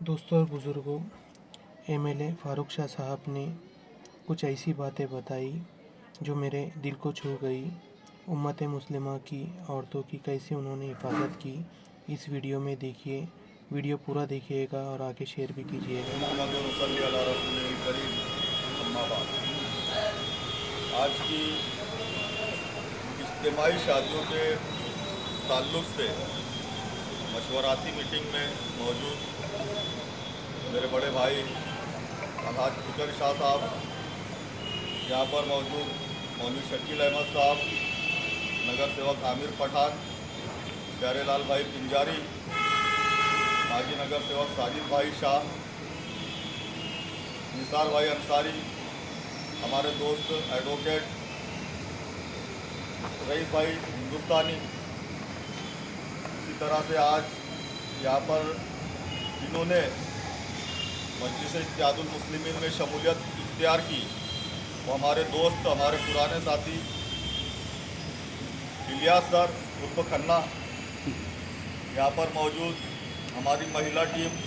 दोस्तों और बुज़ुर्गों, एमएलए फ़ारूक शाह साहब ने कुछ ऐसी बातें बताई जो मेरे दिल को छू गई। उम्मत मुस्लिमा की औरतों की कैसे उन्होंने हिफाजत की, इस वीडियो में देखिए। वीडियो पूरा देखिएगा और आगे शेयर भी कीजिएगा। आज की इज्तिमाई शादियों के ताल्लुक़ से मशवराती मीटिंग में मौजूद मेरे बड़े भाई अलहाज फिकर शाह साहब, यहाँ पर मौजूद मौलवी शकील अहमद साहब, नगर सेवक आमिर पठान, प्यारे लाल भाई पिंजारी, माजी नगर सेवक साजिद भाई शाह, निसार भाई अंसारी, हमारे दोस्त एडवोकेट रईस भाई हिंदुस्तानी, इसी तरह से आज यहाँ पर जिन्होंने मजलिस इत्तेहादुल मुस्लिमीन में शमूलियत इख्तियार की वो हमारे दोस्त, हमारे पुराने साथी इलियास सर उर्फ खन्ना, यहाँ पर मौजूद हमारी महिला team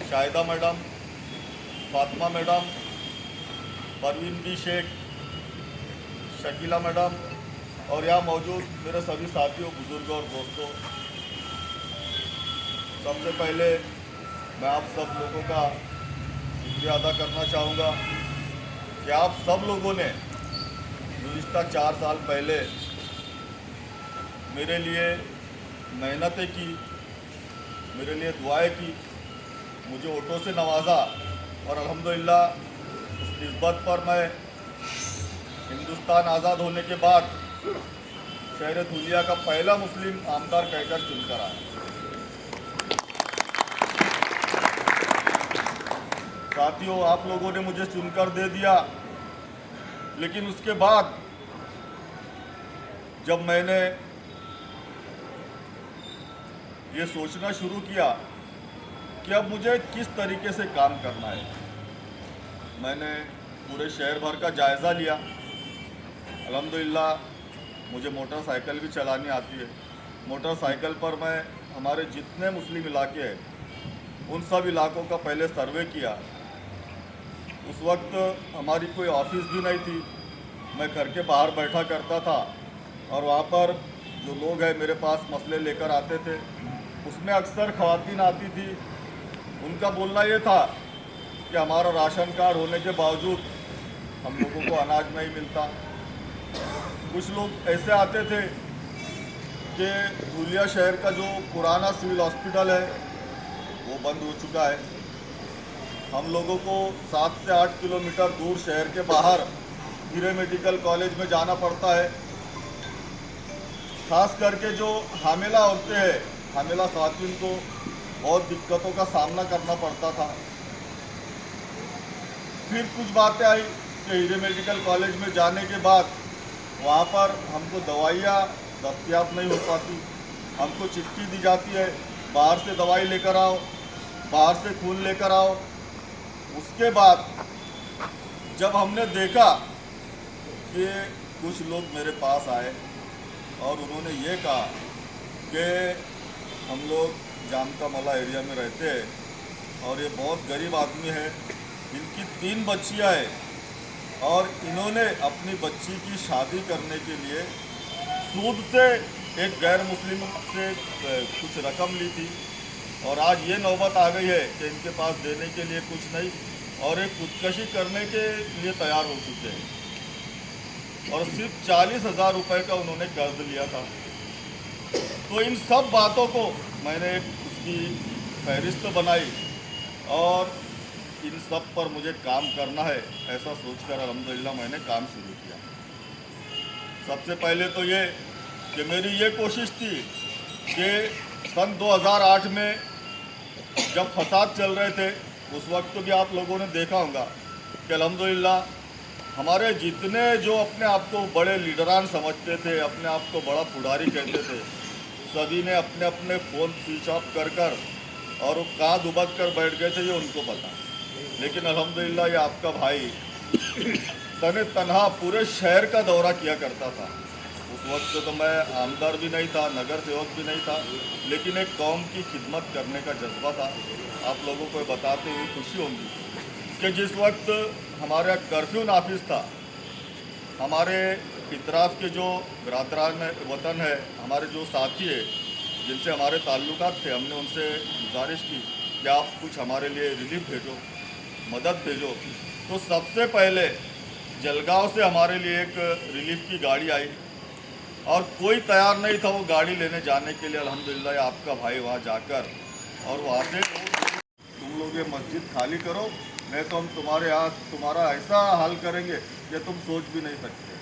Shahida madam, Fatima madam, Parveen Bi Shaikh, Shakeela madam और यहाँ मौजूद मेरे सभी साथियों, बुजुर्गों और दोस्तों, सबसे पहले मैं आप सब लोगों का शुक्रिया अदा करना चाहूँगा कि आप सब लोगों ने गुज़िश्ता 4 साल पहले मेरे लिए मेहनतें की, मेरे लिए दुआएं की, मुझे ऑटो से नवाजा और अल्हम्दुलिल्लाह उस निस्बत पर मैं हिंदुस्तान आज़ाद होने के बाद शहर धुलिया का पहला मुस्लिम आमदार कहकर चुनकर आया। साथियों, आप लोगों ने मुझे चुनकर दे दिया, लेकिन उसके बाद जब मैंने ये सोचना शुरू किया कि अब मुझे किस तरीके से काम करना है, मैंने पूरे शहर भर का जायज़ा लिया। अल्हम्दुलिल्लाह मुझे मोटरसाइकिल भी चलानी आती है। मोटरसाइकिल पर मैं हमारे जितने मुस्लिम इलाके हैं उन सब इलाकों का पहले सर्वे किया। उस वक्त हमारी कोई ऑफिस भी नहीं थी, मैं घर के बाहर बैठा करता था और वहाँ पर जो लोग हैं मेरे पास मसले लेकर आते थे, उसमें अक्सर ख़वातीन आती थी। उनका बोलना ये था कि हमारा राशन कार्ड होने के बावजूद हम लोगों को अनाज नहीं मिलता। कुछ लोग ऐसे आते थे कि धुलिया शहर का जो पुराना सिविल हॉस्पिटल है वो बंद हो चुका है, हम लोगों को 7 से 8 किलोमीटर दूर शहर के बाहर हीरे मेडिकल कॉलेज में जाना पड़ता है। खास करके जो हामिला औरतें हैं, हामिला ख़वातीन को बहुत दिक्कतों का सामना करना पड़ता था। फिर कुछ बातें आई कि हीरे मेडिकल कॉलेज में जाने के बाद वहाँ पर हमको दवाइयाँ दस्तयाब नहीं हो पाती, हमको चिट्ठी दी जाती है बाहर से दवाई लेकर आओ, बाहर से खून लेकर आओ। उसके बाद जब हमने देखा कि कुछ लोग मेरे पास आए और उन्होंने ये कहा कि हम लोग जामका मौला एरिया में रहते हैं और ये बहुत गरीब आदमी है, इनकी 3 बच्चियाँ हैं और इन्होंने अपनी बच्ची की शादी करने के लिए सूद से एक गैर मुस्लिम से कुछ रकम ली थी और आज ये नौबत आ गई है कि इनके पास देने के लिए कुछ नहीं और एक खुदकशी करने के लिए तैयार हो चुके हैं और सिर्फ 40,000 रुपये का उन्होंने कर्ज लिया था। तो इन सब बातों को मैंने उसकी फहरिस्त बनाई और इन सब पर मुझे काम करना है ऐसा सोचकर अल्हम्दुलिल्लाह मैंने काम शुरू किया। सबसे पहले तो ये कि मेरी ये कोशिश थी कि सन 2008 में जब फसाद चल रहे थे उस वक्त भी आप लोगों ने देखा होगा कि अल्हम्दुलिल्लाह हमारे जितने जो अपने आप को बड़े लीडरान समझते थे, अपने आप को बड़ा पुढ़ारी कहते थे, सभी ने अपने अपने फ़ोन स्विच ऑफ कर और वो कहाँ दुबक कर बैठ गए थे ये उनको पता। लेकिन अल्हम्दुलिल्लाह ये आपका भाई तने तनहा पूरे शहर का दौरा किया करता था, उस वक्त तो मैं आमदार भी नहीं था, नगर सेवक भी नहीं था, लेकिन एक कौम की खिदमत करने का जज्बा था। आप लोगों को बताते हुए खुशी होगी कि जिस वक्त हमारा कर्फ्यू नाफिज था, हमारे इतराफ़ के जो बिरादरान वतन है, हमारे जो साथी है जिनसे हमारे ताल्लुकात थे, हमने उनसे गुजारिश की कि आप कुछ हमारे लिए रिलीफ भेजो, मदद भेजो। तो सबसे पहले जलगांव से हमारे लिए एक रिलीफ की गाड़ी आई और कोई तैयार नहीं था वो गाड़ी लेने जाने के लिए। अल्हम्दुलिल्लाह आपका भाई वहाँ जाकर और वहाँ से तुम लोग ये मस्जिद खाली करो, नहीं तो हम तुम्हारा ऐसा हाल करेंगे कि तुम सोच भी नहीं सकते।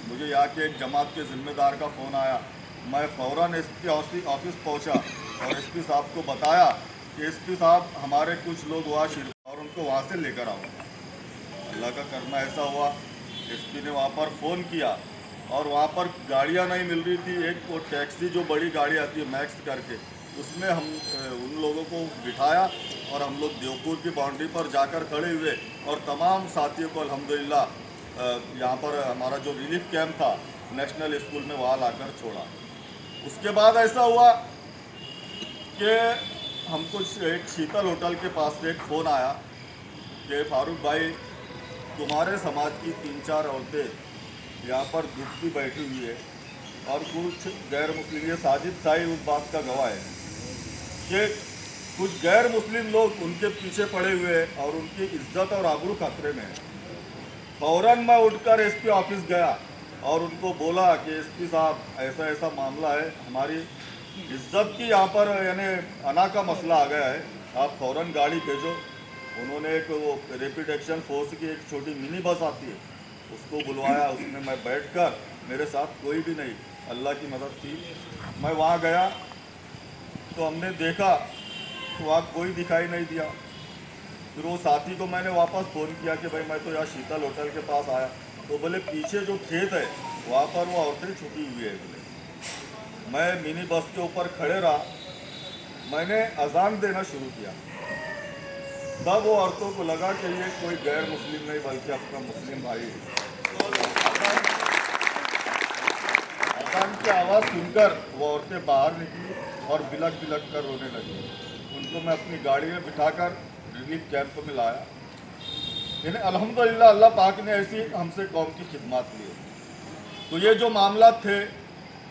मुझे यहाँ के एक जमात के ज़िम्मेदार का फ़ोन आया, मैं फ़ौरन एसपी ऑफिस पहुँचा और एसपी साहब को बताया कि एसपी साहब हमारे कुछ लोग वहाँ और उनको वहाँ से लेकर आओ। अल्लाह का करना ऐसा हुआ, एसपी ने वहाँ पर फ़ोन किया और वहाँ पर गाड़ियाँ नहीं मिल रही थी। एक वो टैक्सी जो बड़ी गाड़ी आती है मैक्स करके, उसमें हम उन लोगों को बिठाया और हम लोग देवपुर की बाउंड्री पर जाकर खड़े हुए और तमाम साथियों को अल्हम्दुलिल्लाह यहाँ पर हमारा जो रिलीफ कैंप था नेशनल स्कूल में वहाँ लाकर छोड़ा। उसके बाद ऐसा हुआ कि हमको एक शीतल होटल के पास से एक फ़ोन आया कि फारूक भाई, तुम्हारे समाज की 3-4 औरतें यहाँ पर दुखती बैठी हुई है और कुछ गैर मुस्लिम, ये साजिद शाही उस बात का गवाह है कि कुछ गैर मुस्लिम लोग उनके पीछे पड़े हुए हैं और उनकी इज्जत और आबरू खतरे में है। फ़ौरन मैं उठकर एसपी ऑफिस गया और उनको बोला कि एसपी साहब ऐसा ऐसा मामला है, हमारी इज्जत की यहाँ पर यानी अना का मसला आ गया है, आप फ़ौरन गाड़ी भेजो। उन्होंने एक वो रैपिड एक्शन फोर्स की एक छोटी मिनी बस आती है उसको बुलवाया, उसमें मैं बैठकर, मेरे साथ कोई भी नहीं, अल्लाह की मदद थी। मैं वहाँ गया तो हमने देखा तो वहाँ कोई दिखाई नहीं दिया। फिर वो साथी को मैंने वापस फ़ोन किया कि भाई मैं तो यहाँ शीतल होटल के पास आया, तो बोले पीछे जो खेत है वहाँ पर वो औरतें छुपी हुई है। बोले मैं मिनी बस के ऊपर खड़े रहा, मैंने अजान देना शुरू किया, तब वो औरतों को लगा कि ये कोई गैर मुस्लिम नहीं बल्कि अपना मुस्लिम भाई है। अजान की आवाज़ सुनकर वो औरतें बाहर निकली और बिलक बिलक कर रोने लगी। उनको मैं अपनी गाड़ी में बिठाकर रिलीफ कैंप में लाया। यानी अल्हम्दुलिल्लाह अल्लाह पाक ने ऐसी हमसे कौम की खिदमत ली। तो ये जो मामला थे,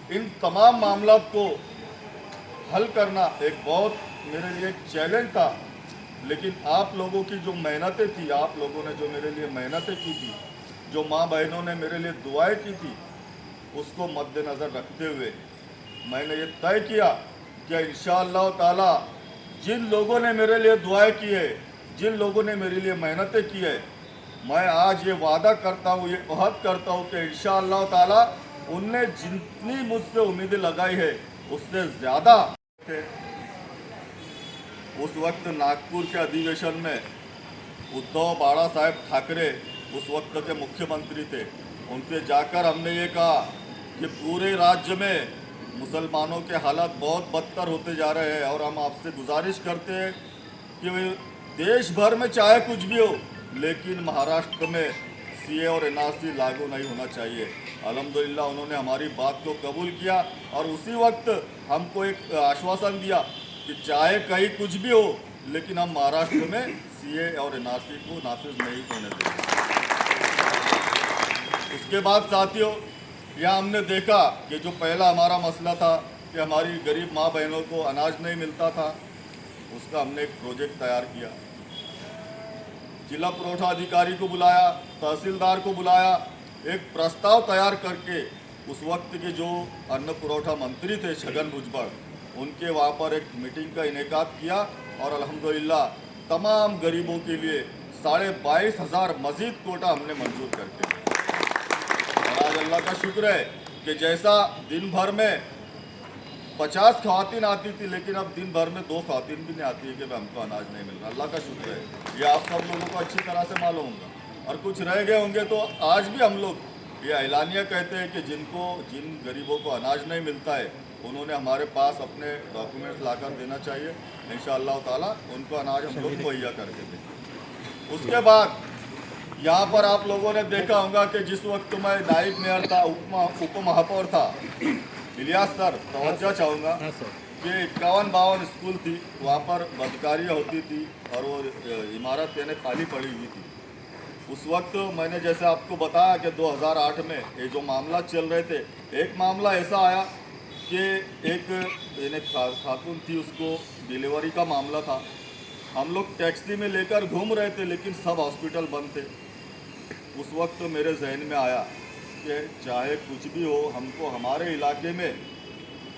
इन तमाम मामला को हल करना एक बहुत मेरे लिए एक चैलेंज था, लेकिन आप लोगों की जो मेहनतें थी, आप लोगों ने जो मेरे लिए मेहनतें की थी, जो माँ बहनों ने मेरे लिए दुआएं की थी, उसको मद्देनज़र रखते हुए मैंने ये तय किया कि इंशाअल्लाह ताला जिन लोगों ने मेरे लिए दुआएं की है, जिन लोगों ने मेरे लिए मेहनतें की है, मैं आज ये वादा करता हूँ, ये अहद करता हूँ कि इंशाअल्लाह ताला उनने जितनी मुझसे उम्मीदें लगाई है उससे ज़्यादा थे। उस वक्त नागपुर के अधिवेशन में उद्धव बाला साहेब ठाकरे उस वक्त के मुख्यमंत्री थे। उनसे जाकर हमने ये कहा कि पूरे राज्य में मुसलमानों के हालात बहुत बदतर होते जा रहे हैं और हम आपसे गुजारिश करते हैं कि देश भर में चाहे कुछ भी हो, लेकिन महाराष्ट्र में सीए और एनआरसी लागू नहीं होना चाहिए। अल्हम्दुलिल्लाह उन्होंने हमारी बात को कबूल किया और उसी वक्त हमको एक आश्वासन दिया कि चाहे कहीं कुछ भी हो, लेकिन हम महाराष्ट्र में सीए और एनआरसी को नाफिज नहीं होने देंगे। उसके बाद साथियों, यहाँ हमने देखा कि जो पहला हमारा मसला था कि हमारी गरीब माँ बहनों को अनाज नहीं मिलता था, उसका हमने एक प्रोजेक्ट तैयार किया। जिला पुरवठा अधिकारी को बुलाया, तहसीलदार को बुलाया, एक प्रस्ताव तैयार करके उस वक्त के जो अन्न पुरवठा मंत्री थे छगन भुजबल, उनके वहाँ पर एक मीटिंग का इनेकाद किया और अल्हम्दुलिल्लाह तमाम गरीबों के लिए 22,500 मज़ीद कोटा हमने मंजूर करके और आज अल्लाह का शुक्र है कि जैसा दिन भर में 50 ख़वातीन आती थी, लेकिन अब दिन भर में 2 ख़वातीन भी नहीं आती है कि हमको अनाज नहीं मिल रहा। अल्लाह का शुक्र है, ये आप सब लोगों को अच्छी तरह से मालूम होगा। और कुछ रह गए होंगे तो आज भी हम लोग ये ऐलानिया कहते हैं कि जिन गरीबों को अनाज नहीं मिलता है, उन्होंने हमारे पास अपने डॉक्यूमेंट्स लाकर देना चाहिए। इंशाअल्लाह ताला उनको अनाज हम लोग मुहैया करके देंगे। उसके बाद यहाँ पर आप लोगों ने देखा होगा कि जिस वक्त मैं नायब मेयर था, उप महापौर था, इलियास सर, तवज्जो चाहूँगा कि 51-52 स्कूल थी, वहाँ पर बदकारियाँ होती थी और वो इमारत यानी खाली पड़ी हुई थी। उस वक्त मैंने जैसे आपको बताया कि 2008 में ये जो मामला चल रहे थे, एक मामला ऐसा आया कि एक यानी खातून थी, उसको डिलीवरी का मामला था। हम लोग टैक्सी में लेकर घूम रहे थे, लेकिन सब हॉस्पिटल बंद थे। उस वक्त मेरे जहन में आया कि चाहे कुछ भी हो, हमको हमारे इलाके में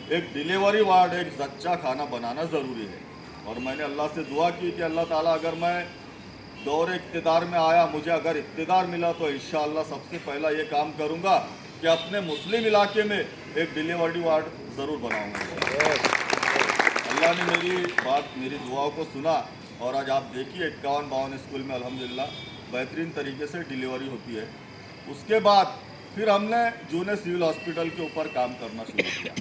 एक डिलीवरी वार्ड, एक सच्चा खाना बनाना ज़रूरी है। और मैंने अल्लाह से दुआ की कि अल्लाह ताला अगर मैं दौर इक़्तिदार में आया, मुझे अगर इक़्तिदार मिला तो इंशाअल्लाह सबसे पहला ये काम करूँगा कि अपने मुस्लिम इलाके में एक डिलीवरी वार्ड ज़रूर बनाऊँगा। अल्लाह ने मेरी बात, मेरी दुआओं को सुना और आज आप देखिए 51-52 स्कूल में अल्हम्दुलिल्लाह बेहतरीन तरीके से डिलीवरी होती है। उसके बाद फिर हमने जूने सिविल हॉस्पिटल के ऊपर काम करना शुरू किया।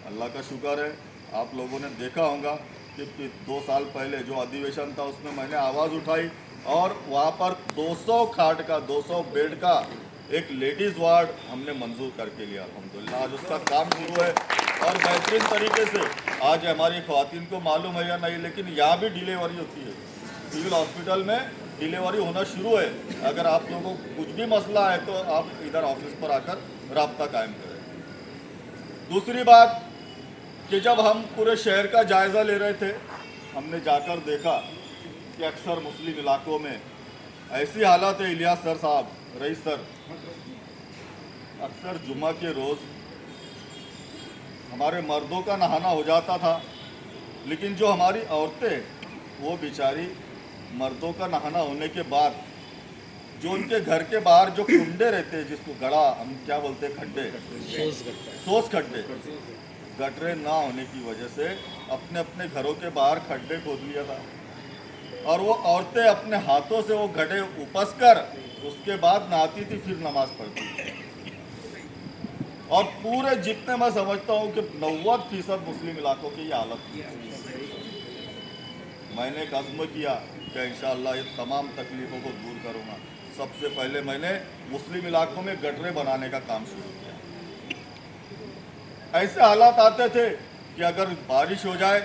अल्लाह का शुक्र है, आप लोगों ने देखा होगा कि 2 साल पहले जो अधिवेशन था उसमें मैंने आवाज़ उठाई और वहाँ पर 200 खाट का, 200 बेड का एक लेडीज़ वार्ड हमने मंजूर करके लिया। अल्हम्दुलिल्लाह आज उसका काम शुरू है और बेहतरीन तरीके से आज हमारी ख़वातीन को मालूम है या नहीं, लेकिन यहाँ भी डिलीवरी होती है। सिविल हॉस्पिटल में डिलीवरी होना शुरू है। अगर आप लोगों को कुछ भी मसला है तो आप इधर ऑफिस पर आकर रब्ता कायम करें। दूसरी बात कि जब हम पूरे शहर का जायज़ा ले रहे थे, हमने जाकर देखा कि अक्सर मुस्लिम इलाकों में ऐसी हालत है। इलियास सर साहब, रईस सर, अक्सर जुम्मा के रोज़ हमारे मर्दों का नहाना हो जाता था, लेकिन जो हमारी औरतें वो बेचारी मर्दों का नहाना होने के बाद जो उनके घर के बाहर जो कुंडे रहते हैं, जिसको गड़ा हम क्या बोलते हैं, खड्डे, सोस खड्डे, गटरे ना होने की वजह से अपने अपने घरों के बाहर खड्डे खोद लिया था और वो औरतें अपने हाथों से वो गड्ढे उपस कर उसके बाद नहाती थी, फिर नमाज पढ़ती थी। और पूरे जितने मैं समझता हूँ कि 90% मुस्लिम इलाकों की ये हालत थी। मैंने एक अज़्म किया कि इंशाअल्लाह ये तमाम तकलीफ़ों को दूर करूँगा। सबसे पहले मैंने मुस्लिम इलाकों में गटरे बनाने का काम शुरू किया। ऐसे हालात आते थे कि अगर बारिश हो जाए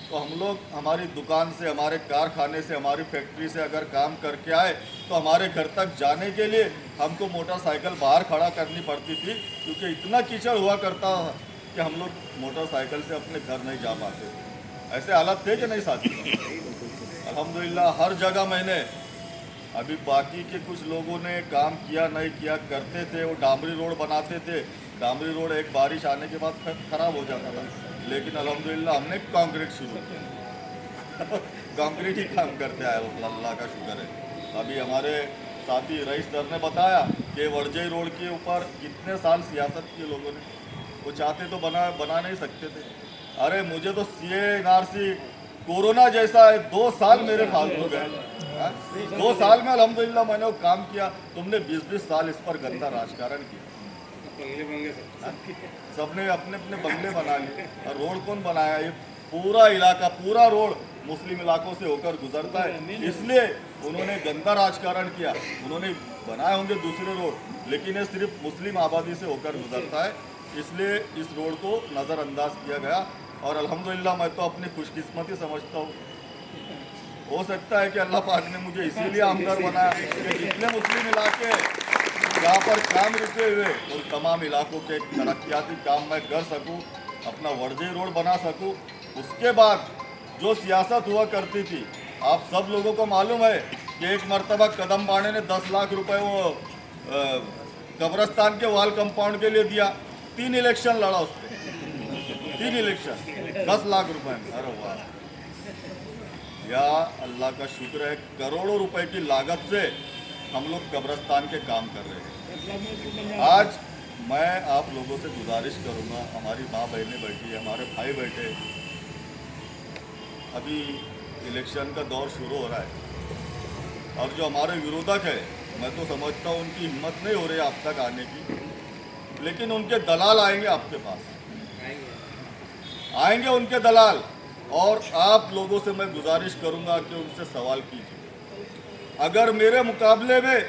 तो हम लोग हमारी दुकान से, हमारे कारखाने से, हमारी फैक्ट्री से अगर काम करके आए तो हमारे घर तक जाने के लिए हमको मोटरसाइकिल बाहर खड़ा करनी पड़ती थी, क्योंकि इतना कीचड़ हुआ करता था कि हम लोग मोटरसाइकिल से अपने घर नहीं जा पाते थे। ऐसे हालात थे कि नहीं साथी? अल्हम्दुलिल्लाह हर जगह मैंने, अभी बाकी के कुछ लोगों ने काम किया नहीं किया, करते थे, वो डामरी रोड बनाते थे। डामरी रोड एक बारिश आने के बाद खराब हो जाता था, लेकिन अल्हम्दुलिल्लाह हमने कंक्रीट शुरू किया। कंक्रीट ही काम करते आए, अल्लाह का शुक्र है। अभी हमारे साथी रईस सर ने बताया कि वर्जई रोड के ऊपर कितने साल सियासत किए लोगों ने, वो चाहते तो बना नहीं सकते थे। अरे मुझे तो CA NRC कोरोना जैसा है, 2 साल मेरे फालतू गए। 2 साल में अल्हम्दुलिल्लाह मैंने वो काम किया। तुमने 20-20 साल इस पर गंदा राजकारण किया, सबने अपने अपने बंगले बना लिए। और रोड कौन बनाया? ये पूरा इलाका, पूरा रोड मुस्लिम इलाकों से होकर गुजरता है, इसलिए उन्होंने गंदा राजकारण किया। उन्होंने बनाए होंगे दूसरे रोड, लेकिन ये सिर्फ मुस्लिम आबादी से होकर गुजरता है, इसलिए इस रोड को नज़रअंदाज किया गया। और अल्हम्दुलिल्लाह मैं तो अपनी खुशकिस्मती समझता हूँ, हो सकता है कि अल्लाह पाक ने मुझे इसीलिए आमदार बनाया कि जितने मुस्लिम इलाके जहाँ पर काम रुके हुए उन तमाम इलाकों के तरक्याती काम मैं कर सकूँ, अपना वर्जई रोड बना सकूँ। उसके बाद जो सियासत हुआ करती थी, आप सब लोगों को मालूम है कि एक मरतबा कदम बाणे ने 10 लाख रुपए वो कब्रस्तान के वाल कंपाउंड के लिए दिया। 3 इलेक्शन लड़ा उस पर, 3 इलेक्शन 10 लाख रुपए में। अरे वाह, या अल्लाह का शुक्र है, करोड़ों रुपए की लागत से हम लोग कब्रस्तान के काम कर रहे हैं। आज मैं आप लोगों से गुजारिश करूंगा, हमारी माँ बहनें बैठी है, हमारे भाई बैठे, अभी इलेक्शन का दौर शुरू हो रहा है और जो हमारे विरोधक है, मैं तो समझता हूँ उनकी हिम्मत नहीं हो रही आप तक आने की, लेकिन उनके दलाल आएंगे आपके पास, आएंगे उनके दलाल। और आप लोगों से मैं गुजारिश करूंगा कि उनसे सवाल कीजिए अगर मेरे मुकाबले में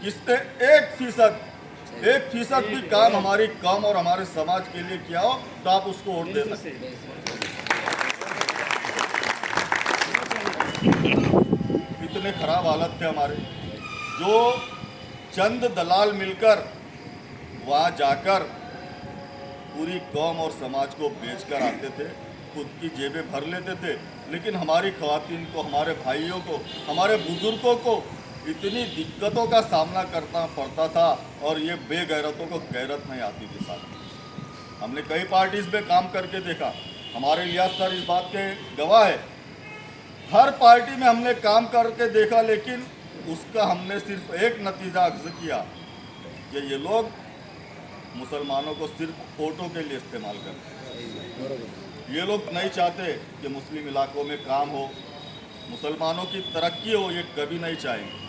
किसने 1% भी काम हमारी कौम और हमारे समाज के लिए किया हो तो आप उसको वोट दे सकते हैं। इतने खराब हालत थे हमारे, जो चंद दलाल मिलकर वहाँ जाकर पूरी कौम और समाज को बेचकर आते थे, खुद की जेबें भर लेते थे, लेकिन हमारी ख़वातीन को, हमारे भाइयों को, हमारे बुजुर्गों को इतनी दिक्कतों का सामना करना पड़ता था और ये बेगैरतों को गैरत नहीं आती थी। साथ हमने कई पार्टीज़ में काम करके देखा, हमारे इलियास सर इस बात के गवाह है। हर पार्टी में हमने काम करके देखा, लेकिन उसका हमने सिर्फ एक नतीजा अख्ज़ किया कि ये लोग मुसलमानों को सिर्फ वोटों के लिए इस्तेमाल करते हैं। ये लोग नहीं चाहते कि मुस्लिम इलाकों में काम हो, मुसलमानों की तरक्की हो, ये कभी नहीं चाहेंगे।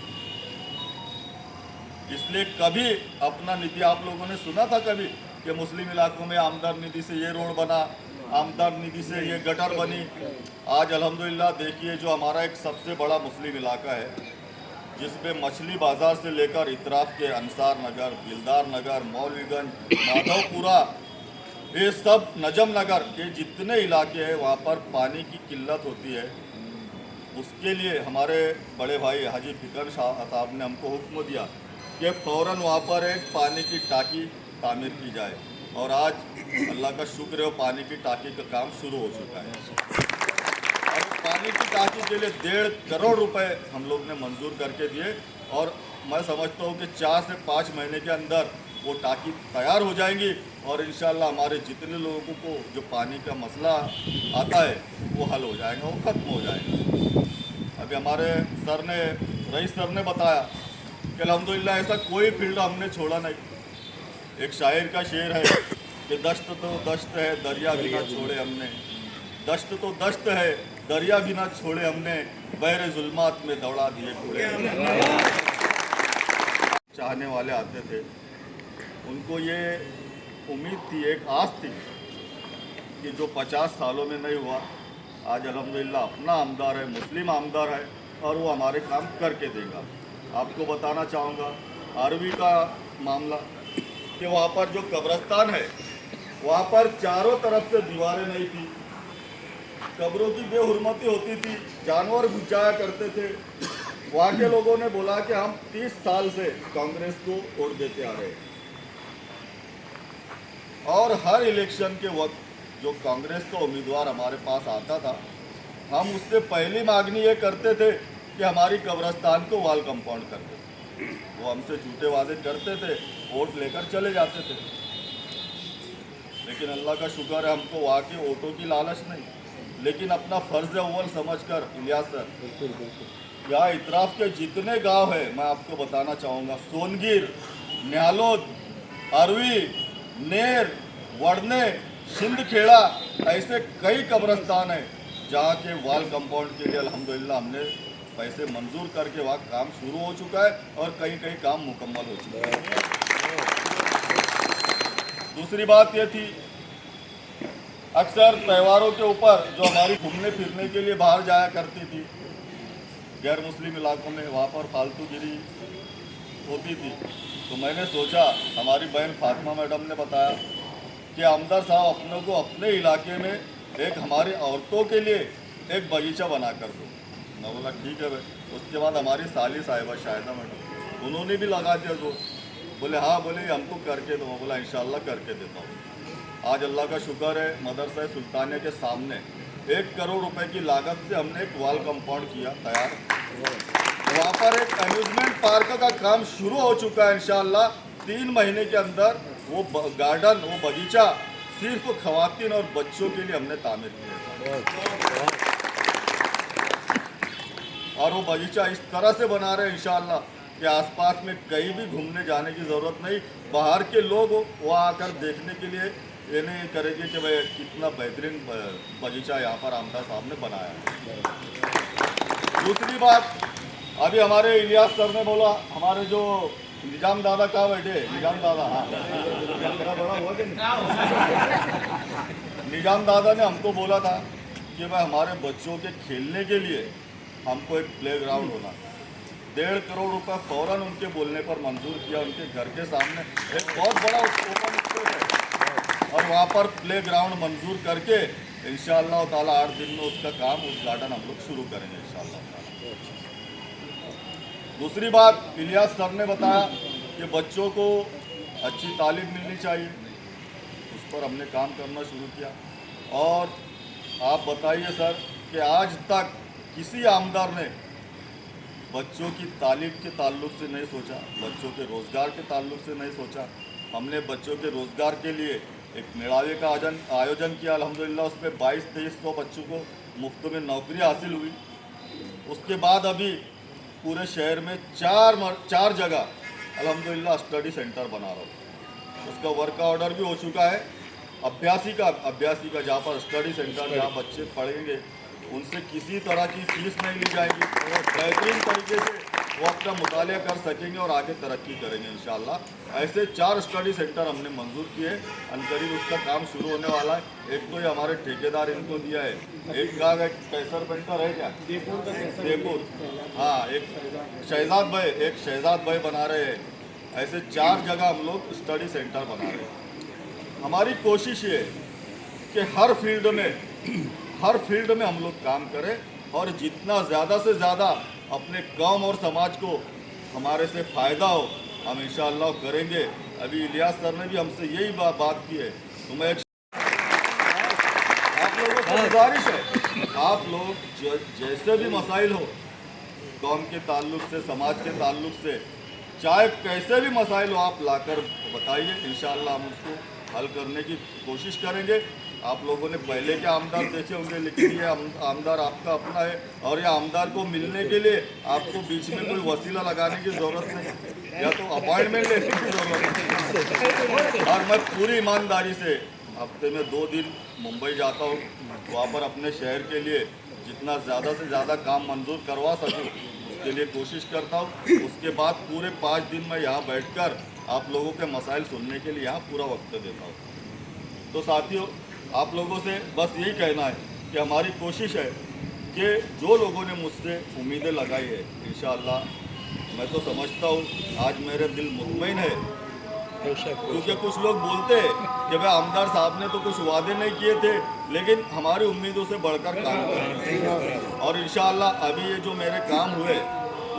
इसलिए कभी अपना निधि, आप लोगों ने सुना था कभी कि मुस्लिम इलाकों में आमदर निधि से ये रोड बना, आमदर निधि से ये गटर बनी। आज अल्हम्दुलिल्लाह देखिए, जो हमारा एक सबसे बड़ा मुस्लिम इलाका है, जिसमें मछली बाज़ार से लेकर इतराफ़ के अंसार नगर, दिलदार नगर, मौलवीगंज, माधवपुरा, ये सब नजम नगर के जितने इलाके हैं वहाँ पर पानी की किल्लत होती है। उसके लिए हमारे बड़े भाई हाजी फिकर शाह साहब ने हमको हुक्म दिया कि फ़ौरन वहाँ पर एक पानी की टाकी तामीर की जाए, और आज अल्लाह का शुक्र है, पानी की टाकी का काम शुरू हो चुका है। और पानी की टाकी के लिए 1.5 करोड़ रुपए हम लोग ने मंजूर करके दिए, और मैं समझता हूँ कि 4 से 5 महीने के अंदर वो टाकी तैयार हो जाएंगी, और इंशाल्लाह हमारे जितने लोगों को जो पानी का मसला आता है वो हल हो जाएगा, वो ख़त्म हो जाएगा। अभी हमारे सर ने, रईस सर ने बताया कि अल्हम्दुलिल्लाह ऐसा कोई फील्ड हमने छोड़ा नहीं। एक शायर का शेर है कि दश्त तो दश्त है, दरिया भी ना छोड़े हमने, दश्त तो दश्त है, दरिया भी ना छोड़े हमने, बहरे जुल्मात में दौड़ा दिए कूड़े। चाहने वाले आते थे, उनको ये उम्मीद थी, एक आस थी कि जो 50 सालों में नहीं हुआ, आज अल्हम्दुलिल्लाह अपना आमदार है, मुस्लिम आमदार है, और वो हमारे काम करके देगा। आपको बताना चाहूँगा आरवी का मामला, कि वहाँ पर जो कब्रिस्तान है, वहाँ पर चारों तरफ से दीवारें नहीं थी, कब्रों की बेहुरमती होती थी, जानवर घुस जाया करते थे। वहाँ के लोगों ने बोला कि हम 30 साल से कांग्रेस को वोट देते आ रहे हैं, और हर इलेक्शन के वक्त जो कांग्रेस का उम्मीदवार हमारे पास आता था, हम उससे पहली मांगनी ये करते थे कि हमारी कब्रिस्तान को वाल कंपाउंड कर दे। वो हमसे झूठे वादे करते थे, वोट लेकर चले जाते थे, लेकिन अल्लाह का शुक्र है, हमको वहाँ के वोटों की लालच नहीं, लेकिन अपना फ़र्ज़ अव्वल समझकर इलियास सर, यहाँ इतराफ़ के जितने गांव है मैं आपको बताना चाहूँगा, सोनगिर, न्यालोद, अरवी, नेर, वड़ने, सिंधखेड़ा, ऐसे कई कब्रिस्तान हैं जहाँ के वाल कंपाउंड के लिए अल्हम्दुलिल्लाह हमने पैसे मंजूर करके वहाँ काम शुरू हो चुका है, और कहीं कहीं काम मुकम्मल हो चुका है। दूसरी बात ये थी, अक्सर त्योहारों के ऊपर जो हमारी घूमने फिरने के लिए बाहर जाया करती थी गैर मुस्लिम इलाकों में, वहाँ पर फालतूगिरी होती थी, तो मैंने सोचा, हमारी बहन फातिमा मैडम ने बताया कि आमदार साहब अपनों को अपने इलाके में एक हमारी औरतों के लिए एक बगीचा बना कर दो। मैं बोला ठीक है भाई। उसके बाद हमारी साली साहिबा शाहिदा मैडम, उन्होंने भी लगा दिया जोर, बोले हाँ, बोले हमको करके दो। मैं बोला इंशाल्लाह करके देता हूँ। आज अल्लाह का शुक्र है, मदरसा सुल्तानिया के सामने 1 करोड़ रुपए की लागत से हमने एक वाल कंपाउंड किया तैयार। वहाँ पर एक अम्यूजमेंट पार्क का काम शुरू हो चुका है। इंशाल्लाह 3 महीने के अंदर वो गार्डन, वो बगीचा सिर्फ खवातीन और बच्चों के लिए हमने तामीर किया, और वो बगीचा इस तरह से बना रहे हैं इंशाल्लाह कि आसपास में कहीं भी घूमने जाने की ज़रूरत नहीं। बाहर के लोग वहाँ आकर देखने के लिए ये नहीं करेंगे कि भाई कितना बेहतरीन बगीचा यहाँ पर आमदार साहब ने बनाया है। दूसरी बात, अभी हमारे इलियास सर ने बोला, हमारे जो निजाम दादा कहाँ बैठे, निजाम दादा, हाँ मेरा बड़ा हुआ कि निजाम दादा ने हमको बोला था कि भाई हमारे बच्चों के खेलने के लिए हमको एक प्लेग्राउंड होना, 1.5 करोड़ रुपए फ़ौरन उनके बोलने पर मंजूर किया। उनके घर के सामने एक बहुत बड़ा ओपन स्पेस है और वहाँ पर प्ले ग्राउंड मंजूर करके इंशाअल्लाह ताला 8 दिन में उसका काम उद्घाटन हम लोग शुरू करेंगे इंशाअल्लाह ताला। दूसरी बात, इलियास सर ने बताया कि बच्चों को अच्छी तालीम मिलनी चाहिए, उस पर हमने काम करना शुरू किया। और आप बताइए सर कि आज तक किसी आमदार ने बच्चों की तालीम के ताल्लुक से नहीं सोचा, बच्चों के रोज़गार के ताल्लुक से नहीं सोचा। हमने बच्चों के रोज़गार के लिए एक मेड़ावे का आयोजन किया। अल्हम्दुलिल्लाह उसमें 2200-2300 बच्चों को मुफ्त में नौकरी हासिल हुई। उसके बाद अभी पूरे शहर में चार जगह अल्हम्दुलिल्लाह स्टडी सेंटर बना रहा हूँ। उसका वर्क ऑर्डर भी हो चुका है। अभ्यासी का जहाँ पर स्टडी सेंटर जहाँ बच्चे पढ़ेंगे उनसे किसी तरह की फीस नहीं ली जाएगी और बेहतरीन तरीके से वो अपना मुतालिया कर सकेंगे और आगे तरक्की करेंगे इंशाअल्लाह। ऐसे 4 स्टडी सेंटर हमने मंजूर किए। अनकरीब उसका काम शुरू होने वाला है। एक तो ये हमारे ठेकेदार इनको दिया है, एक का कैसर पेंटर है क्या देपुर, हाँ, एक शहजाद भाई बना रहे हैं। ऐसे 4 जगह हम लोग स्टडी सेंटर बना रहे हैं। हमारी कोशिश ये है कि हर फील्ड में हम लोग काम करें और जितना ज़्यादा से ज़्यादा अपने कौम और समाज को हमारे से फ़ायदा हो हम इंशाअल्लाह करेंगे। अभी इलियास सर ने भी हमसे यही बात की है। तो मैं आप लोगों को गुजारिश है, आप लोग जैसे भी मसाइल हो कौम के ताल्लुक से, समाज के ताल्लुक से, चाहे कैसे भी मसाइल हो आप लाकर बताइए। इंशाअल्लाह हम उसको हल करने की कोशिश करेंगे। आप लोगों ने पहले के आमदार देखे होंगे, लेकिन ये आमदार आपका अपना है और ये आमदार को मिलने के लिए आपको बीच में कोई वसीला लगाने की ज़रूरत नहीं, या तो अपॉइंटमेंट लेने की ज़रूरत नहीं। और मैं पूरी ईमानदारी से हफ्ते में 2 दिन मुंबई जाता हूँ, वहाँ पर अपने शहर के लिए जितना ज़्यादा से ज़्यादा काम मंजूर करवा सकूँ उसके लिए कोशिश करता हूँ। उसके बाद पूरे 5 दिन मैं यहाँ बैठकर आप लोगों के मसाइल सुनने के लिए यहाँ पूरा वक्त देता हूँ। तो साथियों, आप लोगों से बस यही कहना है कि हमारी कोशिश है कि जो लोगों ने मुझसे उम्मीदें लगाई है इंशाअल्लाह मैं तो समझता हूँ आज मेरे दिल मुतमईन है। क्योंकि कुछ लोग बोलते हैं कि भाई आमदार साहब ने तो कुछ वादे नहीं किए थे, लेकिन हमारी उम्मीदों से बढ़कर काम करें और इंशाअल्लाह अभी ये जो मेरे काम हुए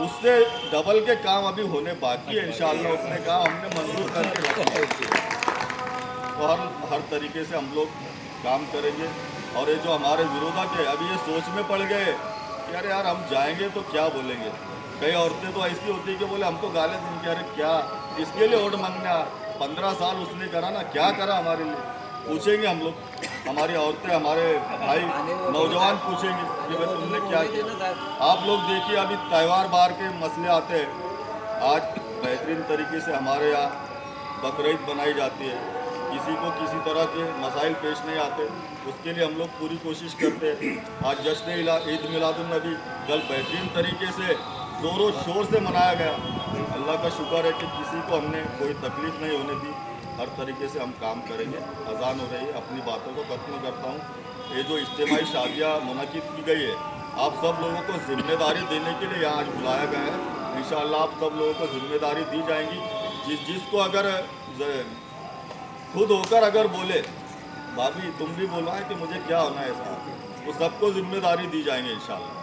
उससे डबल के काम अभी होने बाकी है। इंशाअल्लाह उतने काम हमने मंजूर करके रखे हैं। तो हर तरीके से हम लोग काम करेंगे। और ये जो हमारे विरोधक है अभी ये सोच में पड़ गए कि अरे यार हम जाएंगे तो क्या बोलेंगे। कई औरतें तो ऐसी होती है कि बोले हमको गाली देंगे, अरे क्या इसके लिए वोट मांगना, 15 साल उसने करा ना, क्या करा हमारे लिए, पूछेंगे हम लोग। हमारी औरतें, हमारे भाई नौजवान पूछेंगे कि भाई तुमने क्या किया। आप लोग देखिए अभी त्यौहार बार के मसले आते हैं। आज बेहतरीन तरीके से हमारे यहाँ बकरीद बनाई जाती है, किसी को किसी तरह के मसाइल पेश नहीं आते, उसके लिए हम लोग पूरी कोशिश करते हैं। आज जश्न ईद मिलादुन नबी कल बेहतरीन तरीके से ज़ोरों शोर से मनाया गया। अल्लाह का शुक्र है कि किसी को हमने कोई तकलीफ़ नहीं होने दी। हर तरीके से हम काम करेंगे। अजान हो रही है, अपनी बातों को खत्म करता हूँ। ये जो इज्तिमाई शादियाँ मुनक़िद की गई है, आप सब लोगों को जिम्मेदारी देने के लिए यहाँ आज बुलाया गया है। इंशाअल्लाह आप सब लोगों को जिम्मेदारी दी जाएंगी। जिसको अगर खुद होकर अगर बोले भाभी तुम भी बोला है कि मुझे क्या होना है, ऐसा तो सबको जिम्मेदारी दी जाएंगे इंशाअल्लाह।